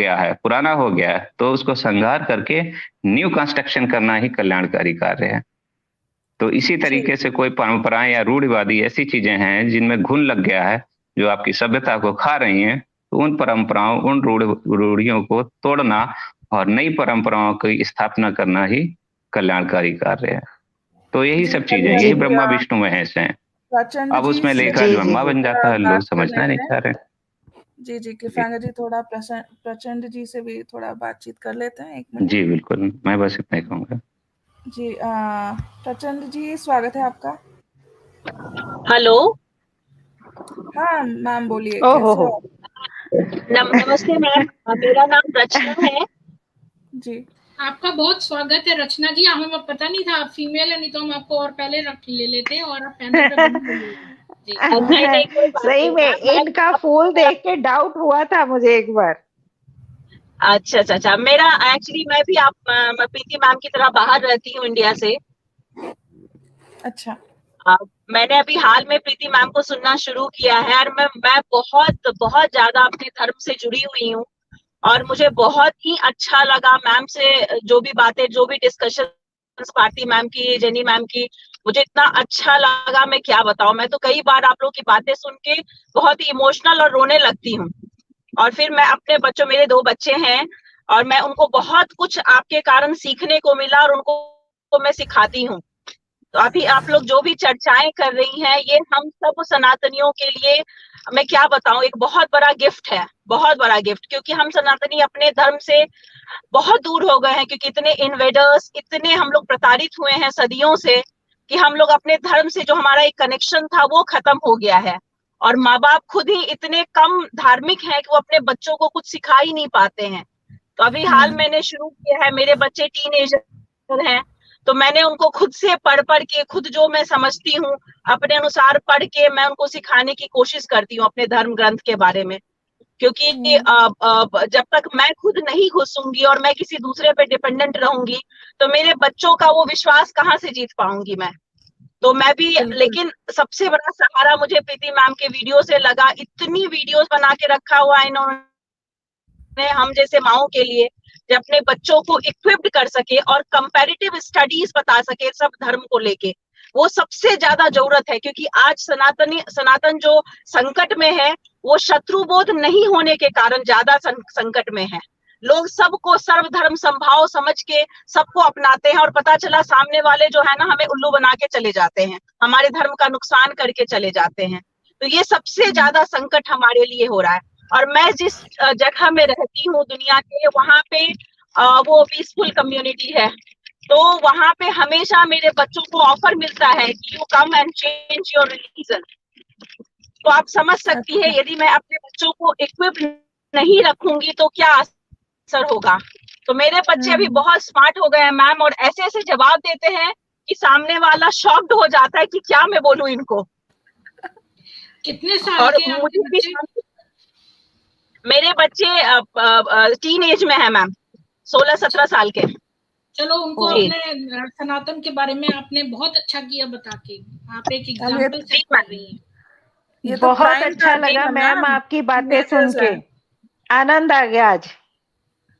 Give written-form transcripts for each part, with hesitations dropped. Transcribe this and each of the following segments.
गया है, पुराना हो गया है, तो उसको संहार करके न्यू कंस्ट्रक्शन करना ही कल्याणकारी कार्य है। तो इसी तरीके से कोई परंपराएं या रूढ़िवादी ऐसी चीजें हैं जिनमें घुन लग गया है, जो आपकी सभ्यता को खा रही हैं, तो उन परंपराओं, उन रूढ़ियों को तोड़ना और नई परंपराओं की स्थापना करना ही कल्याणकारी कार्य है। तो यही सब चीजें, यही ब्रह्मा विष्णु महेश हैं। प्रचंड अब जी उसमें लेखा ब्रह्मा बन जाता है, लोग समझना नहीं चाह रहे। जी जी, क्लिफहैंगर जी, थोड़ा प्रचंड जी से भी थोड़ा बातचीत कर लेते हैं, 1 मिनट। जी बिल्कुल, मैं बस इतना ही कहूंगा। जी प्रचंड जी, स्वागत है आपका। हेलो। हाँ मैम, बोलिए, ओहो कैसे हो? नमस्ते मैम, मेरा नाम रचना है। जी, आपका बहुत स्वागत है रचना जी। हमें पता नहीं था आप फीमेल है, नहीं तो हम आपको और पहले रख ले लेते और आप पैनल पे नहीं, सही में इनका फूल देख के डाउट हुआ था मुझे एक बार। अच्छा, मेरा एक्चुअली मैं भी प्रीति मैम की तरह बाहर रहती हूँ, इंडिया से। अच्छा। मैंने अभी हाल में प्रीति मैम को सुनना शुरू किया है, और मैं बहुत बहुत ज्यादा अपने धर्म से जुड़ी हुई हूँ, और मुझे बहुत ही अच्छा लगा मैम से जो भी बातें, जो भी डिस्कशन भारती मैम की, जेनी मैम की, मुझे इतना अच्छा लगा, मैं क्या बताऊं। मैं तो कई बार आप लोग की बातें सुन के बहुत ही इमोशनल और रोने लगती हूँ, और फिर मैं अपने बच्चों, मेरे 2 बच्चे हैं, और मैं उनको बहुत कुछ आपके कारण सीखने को मिला, और उनको मैं सिखाती हूँ। तो अभी आप लोग जो भी चर्चाएं कर रही हैं, ये हम सब सनातनियों के लिए, मैं क्या बताऊं, एक बहुत बड़ा गिफ्ट है, बहुत बड़ा गिफ्ट, क्योंकि हम सनातनी अपने धर्म से बहुत दूर हो गए हैं, क्योंकि इतने इन्वेडर्स, इतने हम लोग प्रताड़ित हुए हैं सदियों से, कि हम लोग अपने धर्म से जो हमारा एक कनेक्शन था वो खत्म हो गया है, और माँ बाप खुद ही इतने कम धार्मिक हैं कि वो अपने बच्चों को कुछ सिखा ही नहीं पाते हैं। तो अभी हाल मैंने शुरू किया है, मेरे बच्चे टीनेजर हैं, तो मैंने उनको खुद से पढ़ के, खुद जो मैं समझती हूँ अपने अनुसार पढ़ के, मैं उनको सिखाने की कोशिश करती हूँ अपने धर्म ग्रंथ के बारे में, क्योंकि जब तक मैं खुद नहीं घुसूंगी और मैं किसी दूसरे पे डिपेंडेंट रहूंगी, तो मेरे बच्चों का वो विश्वास कहाँ से जीत पाऊंगी मैं। तो मैं भी, लेकिन सबसे बड़ा सहारा मुझे प्रीति मैम के वीडियो से लगा। इतनी वीडियोस बना के रखा हुआ है इन्होंने हम जैसे माओ के लिए, जो अपने बच्चों को इक्विप्ड कर सके और कंपैरेटिव स्टडीज बता सके सब धर्म को लेके। वो सबसे ज्यादा जरूरत है, क्योंकि आज सनातन जो संकट में है, वो शत्रुबोध नहीं होने के कारण ज्यादा संकट में है। लोग सबको सर्वधर्म संभाव समझ के सबको अपनाते हैं, और पता चला सामने वाले जो है ना, हमें उल्लू बना के चले जाते हैं, हमारे धर्म का नुकसान करके चले जाते हैं। तो ये सबसे ज्यादा संकट हमारे लिए हो रहा है। और मैं जिस जगह में रहती हूँ दुनिया के, वहां पे वो पीसफुल कम्युनिटी है, तो वहां पे हमेशा मेरे बच्चों को ऑफर मिलता है कि you come and change your religion. तो आप समझ सकती है, यदि मैं अपने बच्चों को इक्विप नहीं रखूंगी तो क्या असर होगा। तो मेरे बच्चे अभी बहुत स्मार्ट हो गए हैं मैम, और ऐसे ऐसे जवाब देते हैं कि सामने वाला शॉक्ड हो जाता है कि क्या मैं बोलूं इनको। कितने साल के हैं मुझे भी, मेरे बच्चे टीन एज में है मैम, 16-17 साल के। चलो, उनको अपने सनातन के बारे में आपने बहुत अच्छा किया बता के, आप एक एग्जाम्पल सेट कर रही हैं। ये तो बहुत अच्छा लगा मैम, आपकी बातें सुन के आनंद आ गया आज।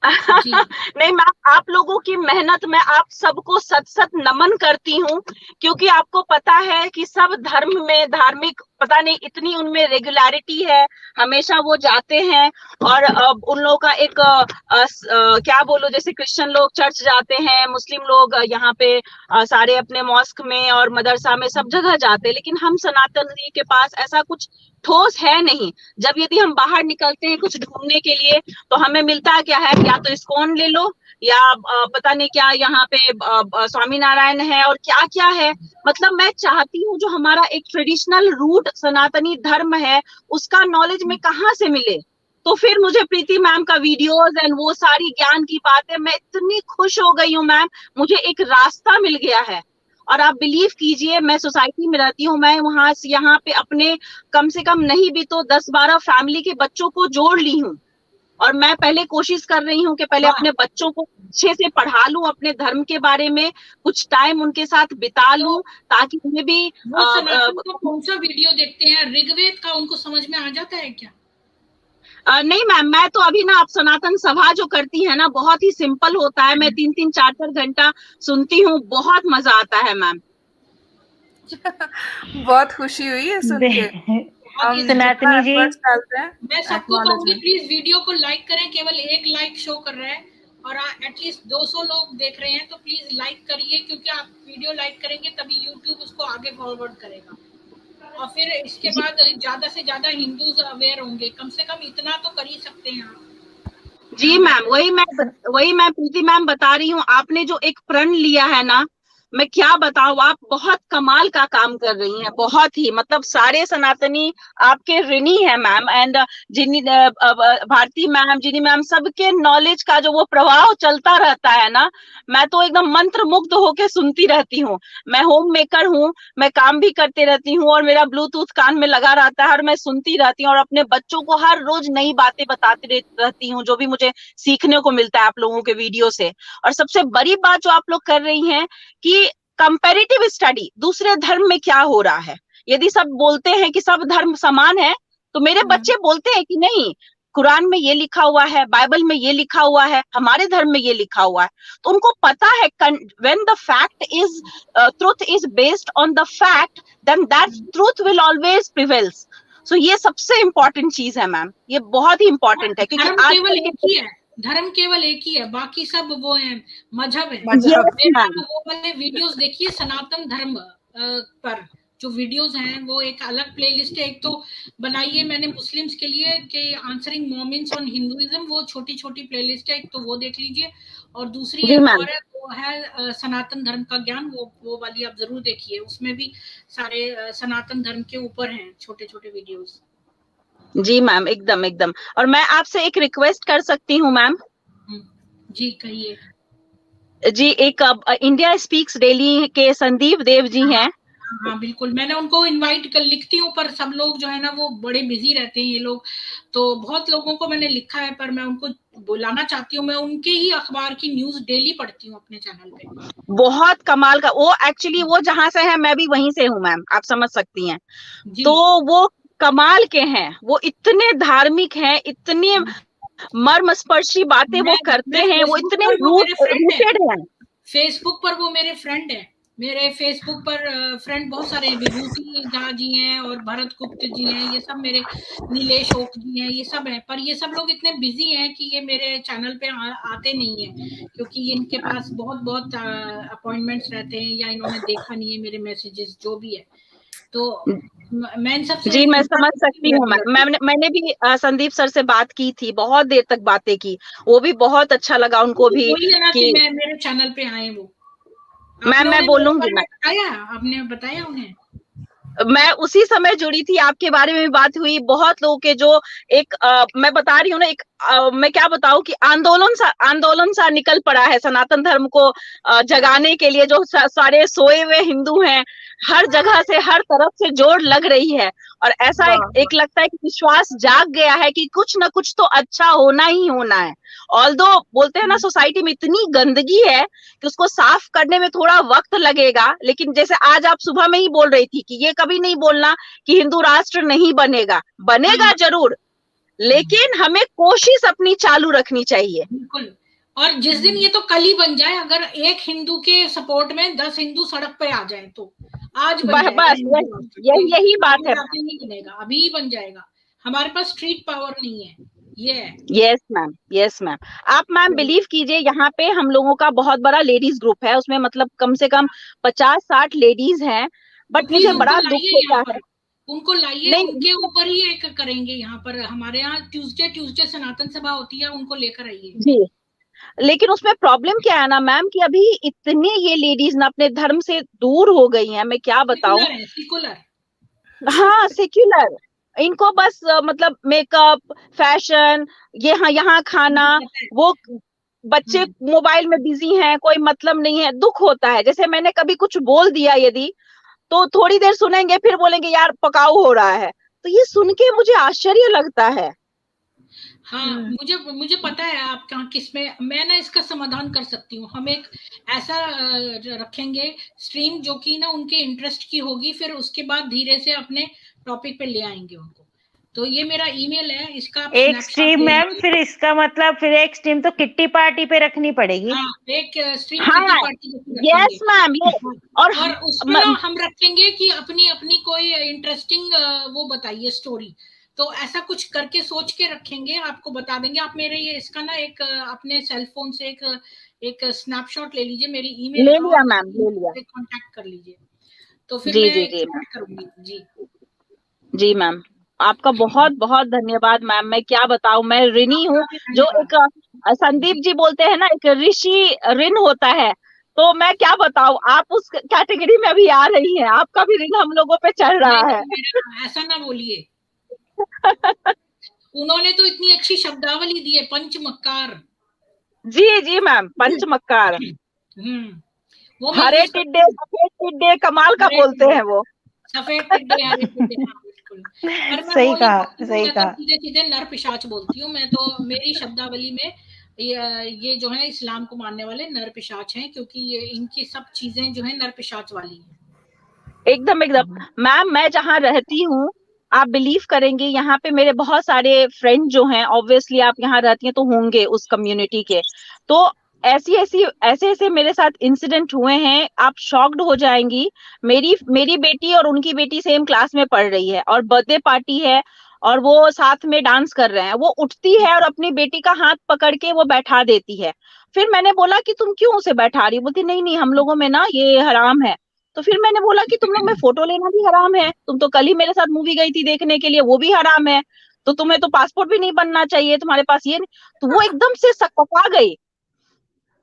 नहीं मैम, आप लोगों की मेहनत में आप सबको सत नमन करती हूँ, क्योंकि आपको पता है कि सब धर्म में धार्मिक, पता नहीं इतनी उनमें रेगुलरिटी है, हमेशा वो जाते हैं, और उन लोगों का एक क्या बोलो, जैसे क्रिश्चियन लोग चर्च जाते हैं, मुस्लिम लोग यहाँ पे सारे अपने मॉस्क में और मदरसा में सब जगह जाते हैं, लेकिन हम सनातनी के पास ऐसा कुछ ठोस है नहीं। जब यदि हम बाहर निकलते हैं कुछ ढूंढने के लिए, तो हमें मिलता क्या है, या तो इस्कॉन ले लो, या पता नहीं क्या यहाँ पे स्वामी नारायण है, और क्या क्या है। मतलब मैं चाहती हूँ जो हमारा एक ट्रेडिशनल रूट सनातनी धर्म है, उसका नॉलेज में कहाँ से मिले। तो फिर मुझे प्रीति मैम का वीडियोस एंड वो सारी ज्ञान की बातें, मैं इतनी खुश हो गई हूँ मैम, मुझे एक रास्ता मिल गया है। और आप बिलीव कीजिए, मैं सोसाइटी में रहती हूँ, मैं वहां से यहाँ पे अपने कम से कम नहीं भी तो 10-12 फैमिली के बच्चों को जोड़ ली हूँ, और मैं पहले कोशिश कर रही हूँ कि पहले अपने बच्चों को अच्छे से पढ़ा लूं, अपने धर्म के बारे में कुछ टाइम उनके साथ बिता लूं, ताकि उन्हें भी वो कौन सा वीडियो देखते हैं ऋग्वेद का, उनको समझ में आ जाता है क्या? नहीं मैम, मैं तो अभी ना, आप सनातन सभा जो करती है ना, बहुत ही सिंपल होता है। मैं 3-3 4-4 घंटा सुनती हूँ, बहुत मजा आता है मैम। बहुत खुशी हुई है सुन के। हम सनातनी जी, डालते हैं, मैं सबको कहूंगी प्लीज वीडियो को लाइक करें। केवल 1 लाइक शो कर रहा है और एटलीस्ट 200 लोग देख रहे हैं, तो प्लीज लाइक करिए, क्योंकि आप वीडियो लाइक करेंगे तभी यूट्यूब उसको आगे फॉरवर्ड करेगा। और फिर इसके बाद ज्यादा से ज्यादा हिंदूज अवेयर होंगे, कम से कम इतना तो कर ही सकते हैं आप। जी मैम, वही मैं प्रीति मैम बता रही हूँ। आपने जो एक प्रण लिया है ना, मैं क्या बताऊं, आप बहुत कमाल का काम कर रही हैं, बहुत ही, मतलब सारे सनातनी आपके ऋणी है ma'am. And Jini Bharti ma'am, Jini ma'am, सबके नॉलेज का जो वो प्रवाह चलता रहता है ना, मैं तो एकदम मंत्र मुग्ध होके सुनती रहती हूँ। मैं होम मेकर हूँ, मैं काम भी करते रहती हूँ और मेरा ब्लूटूथ कान में लगा रहता है और मैं सुनती रहती हूँ और अपने बच्चों को हर रोज नई बातें बताती रहती हूँ, जो भी मुझे सीखने को मिलता है आप लोगों के वीडियो से। और सबसे बड़ी बात जो आप लोग कर रही हैं कि कंपैरेटिव स्टडी, दूसरे धर्म में क्या हो रहा है। यदि सब बोलते हैं कि सब धर्म समान है, तो मेरे बच्चे बोलते हैं कि नहीं, कुरान में ये लिखा हुआ है, बाइबल में ये लिखा हुआ है, हमारे धर्म में ये लिखा हुआ है। तो उनको पता है when the fact is truth is based on the fact, then that truth will always prevails. So ये सबसे इंपॉर्टेंट चीज है मैम, ये बहुत ही इंपॉर्टेंट है, क्योंकि केवल एक ही है, धर्म केवल एक ही है, बाकी सब वो है, मजहब है। वो वाले वीडियोस देखिए सनातन धर्म पर जो वीडियोस हैं, वो एक अलग प्लेलिस्ट है। एक तो बनाइए मैंने मुस्लिम्स के लिए कि आंसरिंग मोमेंट्स ऑन हिंदुइज्म, वो छोटी छोटी प्लेलिस्ट है, एक तो वो देख लीजिए। और दूसरी एक और है, वो है सनातन धर्म का ज्ञान, वो वाली आप जरूर देखिए। उसमें भी सारे सनातन धर्म के ऊपर हैं छोटे छोटे वीडियोस। जी मैम, एकदम एकदम। और मैं आपसे एक रिक्वेस्ट कर सकती हूँ मैम? जी कहिए। जी, एक इंडिया स्पीक्स डेली के संदीप देव जी हैं। हाँ बिल्कुल, मैंने उनको इनवाइट कर लिखती हूँ, पर सब लोग जो है ना वो बड़े बिजी रहते हैं ये लोग, तो बहुत लोगों को मैंने लिखा है, पर मैं उनको बुलाना चाहती हूँ। मैं उनके ही अखबार की न्यूज डेली पढ़ती हूँ अपने चैनल पे। बहुत कमाल का, वो एक्चुअली वो जहां से है मैं भी वहीं से हूँ मैम, आप समझ सकती हैं। तो वो कमाल के हैं, वो इतने धार्मिक हैं, इतने मर्मस्पर्शी बातें वो करते हैं, वो इतने रूटेड हैं। फेसबुक पर वो मेरे फ्रेंड है, मेरे फेसबुक पर फ्रेंड बहुत सारे, विभूति झा जी हैं और भरत गुप्त जी हैं, ये सब मेरे, नीलेश ओक जी हैं, ये सब हैं। पर ये सब लोग इतने बिजी हैं कि ये मेरे चैनल पे आते नहीं है, क्योंकि इनके पास बहुत बहुत अपॉइंटमेंट्स रहते हैं, या इन्होंने देखा नहीं है मेरे मैसेजेस, जो भी है। तो मैं इन सबसे, जी मैं समझ सकती हूँ मैंने भी संदीप सर से बात की थी, बहुत देर तक बातें की, वो भी बहुत अच्छा लगा उनको भी कि मैं मेरे चैनल पे आए। वो मैं बोलूंगी, आपने बताया उन्हें, मैं उसी समय जुड़ी थी, आपके बारे में भी बात हुई। बहुत लोगों के जो एक मैं बता रही हूँ ना, एक मैं क्या बताऊं कि आंदोलन सा निकल पड़ा है सनातन धर्म को जगाने के लिए। जो सारे सोए हुए हिंदू हैं, हर जगह से, हर तरफ से जोर लग रही है, और ऐसा एक लगता है कि विश्वास जाग गया है कि कुछ ना कुछ तो अच्छा होना ही होना है। ऑल्दो बोलते हैं ना, सोसाइटी में इतनी गंदगी है कि उसको साफ करने में थोड़ा वक्त लगेगा, लेकिन जैसे आज आप सुबह में ही बोल रही थी कि ये कभी नहीं बोलना कि हिंदू राष्ट्र नहीं बनेगा, बनेगा जरूर, लेकिन हमें कोशिश अपनी चालू रखनी चाहिए। बिल्कुल। और जिस दिन ये तो कल ही बन जाए, अगर एक हिंदू के सपोर्ट में 10 हिंदू सड़क पे आ जाए तो आज बन जाएगा। बस यही बात है, नहीं बनेगा, अभी ही बन जाएगा। हमारे पास स्ट्रीट पावर नहीं है, ये है। Yes ma'am. आप मैम बिलीव कीजिए, यहाँ पे हम लोगों का बहुत बड़ा लेडीज ग्रुप है, उसमें मतलब कम से कम 50-60 लेडीज हैं, बट मुझे बड़ा दुख होता है। उनको लाइए, उनके ऊपर ही एक करेंगे। यहाँ पर हमारे यहाँ ट्यूसडे सनातन सभा होती है, उनको लेकर आइए। जी, लेकिन उसमें प्रॉब्लम क्या है ना मैम, कि अभी इतने ये लेडीज ना अपने धर्म से दूर हो गई हैं, मैं क्या बताऊं। सेक्युलर, हाँ सेक्युलर, इनको बस मतलब मेकअप, फैशन, ये यहाँ खाना, वो बच्चे मोबाइल में बिजी हैं, कोई मतलब नहीं है। दुख होता है, जैसे मैंने कभी कुछ बोल दिया यदि, तो थोड़ी देर सुनेंगे, फिर बोलेंगे यार पकाऊ हो रहा है। तो ये सुन के मुझे आश्चर्य लगता है। हाँ, मुझे पता है आप कहाँ किसमें, मैं ना इसका समाधान कर सकती हूँ। हम एक ऐसा रखेंगे स्ट्रीम जो कि ना उनके इंटरेस्ट की होगी, फिर उसके बाद धीरे से अपने टॉपिक पे ले आएंगे उनको। तो ये मेरा ईमेल है, इसका आप एक snapshot स्ट्रीम ले मैम, लीजिए। फिर इसका मतलब फिर एक स्ट्रीम तो किट्टी पार्टी पे रखनी पड़ेगी। हाँ, एक स्ट्रीम हाँ, किटी पार्टी जैसी यस रखेंगे। मैम, ये और और उसमें ना हम रखेंगे कि अपनी अपनी कोई इंटरेस्टिंग वो बताइए स्टोरी, तो ऐसा कुछ करके सोच के रखेंगे, आपको बता देंगे। आप मेरे ये इसका ना एक अपने सेल फोन से एक स्नैपशॉट ले लीजिए मेरी ईमेल ले का लिया और मैम, ले लिया। कांटेक्ट कर लीजिए, तो फिर जी मैं जी जी एक्सपेक्ट करूंगी। जी जी मैम, आपका बहुत बहुत धन्यवाद मैम। मैं क्या बताऊं, मैं ऋणी हूँ। आपका भी जो धन्यवाद। एक संदीप जी बोलते हैं ना, एक ऋषि ऋण होता है, तो मैं क्या बताऊं, आप उस कैटेगरी में अभी आ रही हैं, आपका भी ऋण हम लोगों पे चढ़ रहा नहीं है। मेरा ऐसा ना बोलिए, उन्होंने तो इतनी अच्छी शब्दावली दी है, पंचमकार। जी जी मैम, पंचमक्कार, वो मैं हरे यूज टिड्डे सफेद टिड्डे, कमाल का बोलते हैं वो। सफेद टिड्डे हरे टिड्डे, हाँ बिल्कुल। पर मैं सही वो नहीं कहा, बोलती हूँ, सही मैं तो कहा। सीधे सीधे नर पिशाच बोलती हूँ। मैं तो मेरी शब्दावली में ये जो है इस्लाम को मानने वाले नर पिशाच हैं, क्योंकि ये इनकी सब चीजें जो है नर पिशाच वाली हैं। एकदम एकदम मैम, मैं जहाँ रहती हूँ, आप बिलीव करेंगे, यहाँ पे मेरे बहुत सारे फ्रेंड जो हैं, ऑब्वियसली आप यहाँ रहती हैं तो होंगे उस कम्युनिटी के, तो ऐसे मेरे साथ इंसिडेंट हुए हैं, आप शॉक्ड हो जाएंगी। मेरी बेटी और उनकी बेटी सेम क्लास में पढ़ रही है, और बर्थडे पार्टी है, और वो साथ में डांस कर रहे हैं। वो उठती है और अपनी बेटी का हाथ पकड़ के वो बैठा देती है। फिर मैंने बोला कि तुम क्यों उसे बैठा रही? बोलती नहीं नहीं, हम लोगों में ना ये हराम है। तो फिर मैंने बोला कि तुम लोग में फोटो लेना भी हराम है, तुम तो कल ही मेरे साथ मूवी गई थी देखने के लिए, वो भी हराम है, तो तुम्हें तो पासपोर्ट भी नहीं बनना चाहिए, तुम्हारे पास ये नहीं। तो वो एकदम से सकपका गई।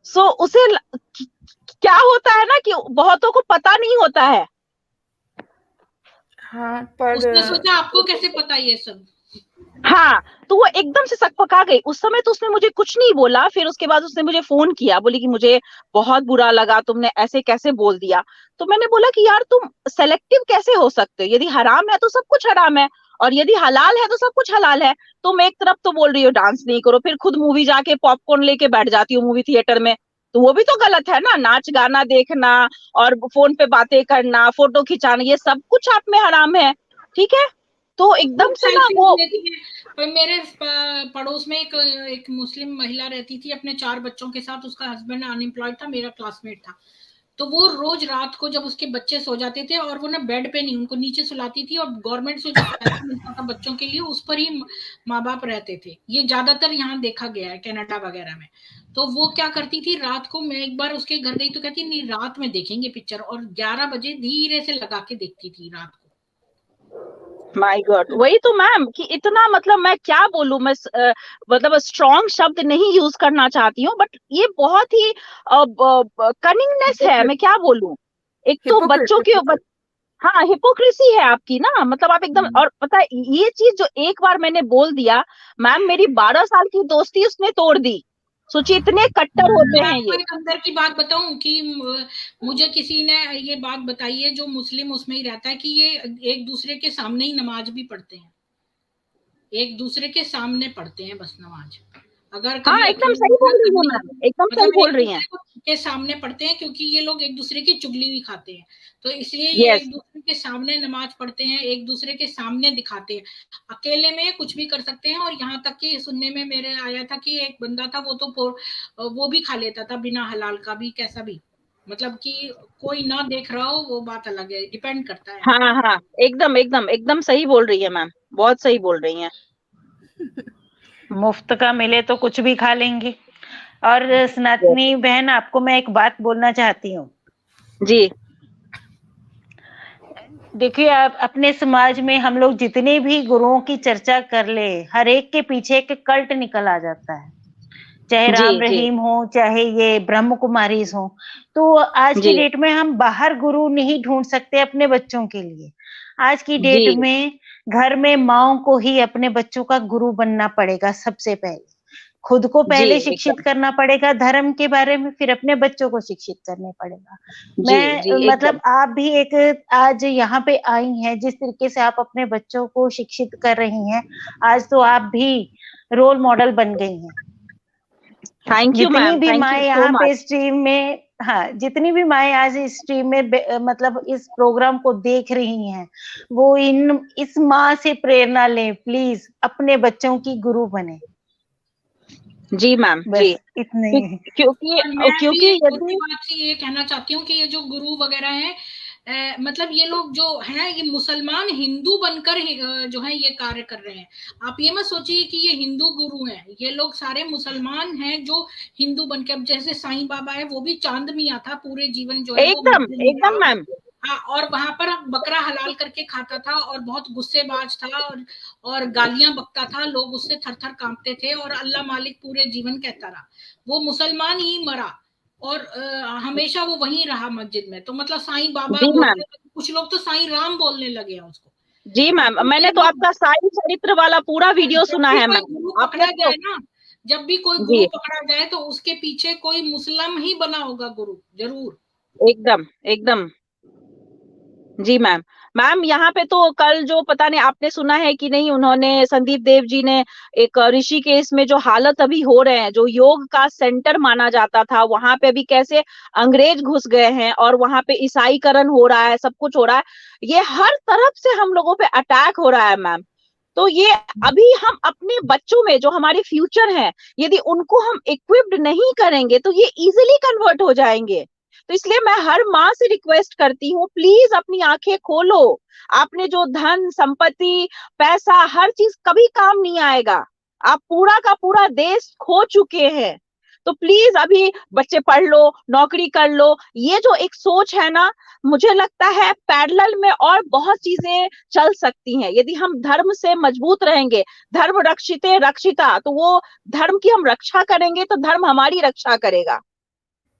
सो क्या होता है ना कि बहुतों को पता नहीं होता है। हाँ, पर उसने सोचा आपको कैसे पता ये सब। हाँ, तो वो एकदम से सकपका गई। उस समय तो उसने मुझे कुछ नहीं बोला, फिर उसके बाद उसने मुझे फोन किया, बोली कि मुझे बहुत बुरा लगा, तुमने ऐसे कैसे बोल दिया। तो मैंने बोला कि यार तुम सेलेक्टिव कैसे हो सकते हो? यदि हराम है तो सब कुछ हराम है, और यदि हलाल है तो सब कुछ हलाल है। तुम एक तरफ तो बोल रही हो डांस नहीं करो, फिर खुद मूवी जाके पॉपकॉर्न लेके बैठ जाती हो मूवी थिएटर में, तो वो भी तो गलत है ना। नाच गाना देखना और फोन पे बातें करना, फोटो खिंचाना, ये सब कुछ आप में हराम है, ठीक है। तो एकदम से ना वो मेरे पड़ोस में एक मुस्लिम महिला रहती थी अपने 4 बच्चों के साथ, उसका हस्बैंड अनएम्प्लॉयड था, मेरा क्लासमेट था। तो वो रोज रात को जब उसके बच्चे सो जाते थे, और वो ना बेड पे नहीं, उनको नीचे सुलाती थी, और गवर्नमेंट से जो पैसा मिलता था बच्चों के लिए उस पर ही माँ बाप रहते थे। ये ज्यादातर यहाँ देखा गया है कनाडा वगैरह में। तो वो क्या करती थी, रात को मैं एक बार उसके घर गई तो कहती नहीं रात में देखेंगे पिक्चर, और 11 बजे धीरे से लगा के देखती थी रात को। माय गॉड, वही तो मैम कि इतना, मतलब मैं क्या बोलूं, मैं मतलब स्ट्रॉन्ग शब्द नहीं यूज करना चाहती हूँ, बट ये बहुत ही कनिंगनेस है, मैं क्या बोलूं। एक तो बच्चों के हाँ, हिपोक्रेसी है आपकी ना, मतलब आप एकदम। और पता है ये चीज जो एक बार मैंने बोल दिया, मैम मेरी 12 साल की दोस्ती उसने तोड़ दी। सोचिए इतने कट्टर होते हैं आपको ये। एक अंदर की बात बताऊं कि मुझे किसी ने ये बात बताई है, जो मुस्लिम उसमें ही रहता है, कि ये एक दूसरे के सामने ही नमाज भी पढ़ते हैं, एक दूसरे के सामने पढ़ते हैं बस नमाज। अगर कभी हाँ, एकदम सही बोल रही है मैम, एकदम सही बोल रही हैं। के सामने पढ़ते हैं, क्योंकि ये लोग एक दूसरे की चुगली भी खाते हैं, तो इसलिए ये यस, एक दूसरे के सामने नमाज पढ़ते हैं, एक दूसरे के सामने दिखाते हैं। अकेले में कुछ भी कर सकते हैं। और यहाँ तक कि सुनने में मेरे आया था कि एक बंदा था, वो तो वो भी खा लेता था बिना हलाल का भी, कैसा भी, मतलब कि कोई ना देख रहा हो वो बात अलग है, डिपेंड करता है। हाँ हाँ, एकदम एकदम एकदम सही बोल रही है मैम, बहुत सही बोल रही हैं। मुफ्त का मिले तो कुछ भी खा लेंगे। और सनातनी बहन, आपको मैं एक बात बोलना चाहती हूँ जी। देखिए, आप अपने समाज में हम लोग जितने भी गुरुओं की चर्चा कर ले, हर एक के पीछे एक कल्ट निकल आ जाता है, चाहे राम रहीम हो, चाहे ये ब्रह्म कुमारीज हो। तो आज की डेट में हम बाहर गुरु नहीं ढूंढ सकते अपने बच्चों के लिए। आज की डेट में घर में माओ को ही अपने बच्चों का गुरु बनना पड़ेगा। सबसे पहले खुद को पहले शिक्षित करना पड़ेगा धर्म के बारे में, फिर अपने बच्चों को शिक्षित करने पड़ेगा। मैं मतलब आप भी एक आज यहाँ पे आई हैं, जिस तरीके से आप अपने बच्चों को शिक्षित कर रही हैं, आज तो आप भी रोल मॉडल बन गई हैं। थैंक यू मैम, जितनी भी माँ यहाँ पे स्ट्रीम में हाँ, जितनी भी माएँ आज इस स्ट्रीम में मतलब इस प्रोग्राम को देख रही हैं, वो इस माँ से प्रेरणा लें, प्लीज अपने बच्चों की गुरु बने। जी मैम, जी, बस इतने ही है। क्योंकि और मैं क्योंकि भी एक और यदि बात से ये कहना चाहती हूँ कि ये जो गुरु वगैरह हैं, मतलब ये लोग जो हैं ये मुसलमान हिंदू बनकर जो है ये कार्य कर रहे हैं। आप ये मत सोचिए कि ये हिंदू गुरु हैं, ये लोग सारे मुसलमान हैं जो हिंदू बनकर, अब जैसे साईं बाबा है वो भी चांद मियां था, पूरे जीवन जो है वो एकदम मंदिर में एकदम रहा। मैम, हाँ, और वहां पर बकरा हलाल करके खाता था और बहुत गुस्सेबाज था और गालियां बकता था, लोग उससे थर थर कांपते थे और अल्लाह मालिक पूरे जीवन कहता रहा। वो मुसलमान ही मरा और हमेशा वो वहीं रहा मस्जिद में। तो मतलब साईं बाबा जी मैम, बोलते थे, कुछ लोग तो साईं राम बोलने लगे हैं उसको। जी मैम, तो मैंने ये तो लोग, आपका साई चरित्र वाला पूरा वीडियो जब सुना भी है कोई मैम। गुरु आपने पकड़ा तो जाए ना, जब भी कोई गुरु जी, पकड़ा जाए तो उसके पीछे कोई मुस्लिम ही बना होगा गुरु, जरूर। एकदम एकदम, जी मैम। मैम यहाँ पे तो कल जो पता नहीं आपने सुना है कि नहीं, उन्होंने संदीप देव जी ने एक ऋषिकेश में जो हालत अभी हो रहे हैं, जो योग का सेंटर माना जाता था, वहां पे भी कैसे अंग्रेज घुस गए हैं और वहां पे ईसाईकरण हो रहा है, सब कुछ हो रहा है। ये हर तरफ से हम लोगों पे अटैक हो रहा है मैम। तो ये अभी हम अपने बच्चों में जो हमारे फ्यूचर हैं, यदि उनको हम इक्विप्ड नहीं करेंगे तो ये इजिली कन्वर्ट हो जाएंगे। तो इसलिए मैं हर माँ से रिक्वेस्ट करती हूँ, प्लीज अपनी आंखें खोलो। आपने जो धन संपत्ति पैसा हर चीज कभी काम नहीं आएगा, आप पूरा का पूरा देश खो चुके हैं। तो प्लीज अभी बच्चे पढ़ लो, नौकरी कर लो, ये जो एक सोच है ना, मुझे लगता है पैरेलल में और बहुत चीजें चल सकती हैं यदि हम धर्म से मजबूत रहेंगे। धर्म रक्षिते रक्षिता, तो वो धर्म की हम रक्षा करेंगे तो धर्म हमारी रक्षा करेगा।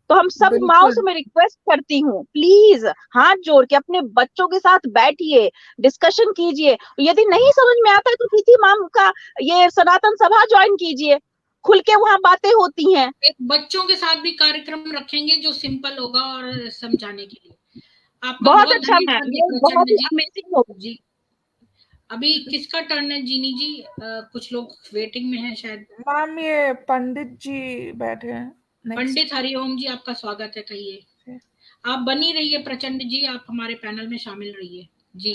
तो हम सब माओ से बिल्कुल मैं रिक्वेस्ट करती हूँ, प्लीज हाथ जोड़ के अपने बच्चों के साथ बैठिए, डिस्कशन कीजिए। यदि नहीं समझ में आता है तो प्रीति मैम का ये सनातन सभा ज्वाइन कीजिए, खुल के वहां बातें होती हैं। एक बच्चों के साथ भी कार्यक्रम रखेंगे जो सिंपल होगा और समझाने के लिए। आपका बहुत बहुत अच्छा मैम, धन्यवाद ये बहुत प्रचंड ही जी। अमेजिंग होगा। जी, अभी किसका टर्न है जीनी जी? कुछ लोग वेटिंग में हैं शायद। मैम, ये पंडित जी बैठे हैं नेक्स्ट। पंडित हरिओम जी, आपका स्वागत है, कहिए। आप बनी रहिए प्रचंड जी, आप हमारे पैनल में शामिल रहिए।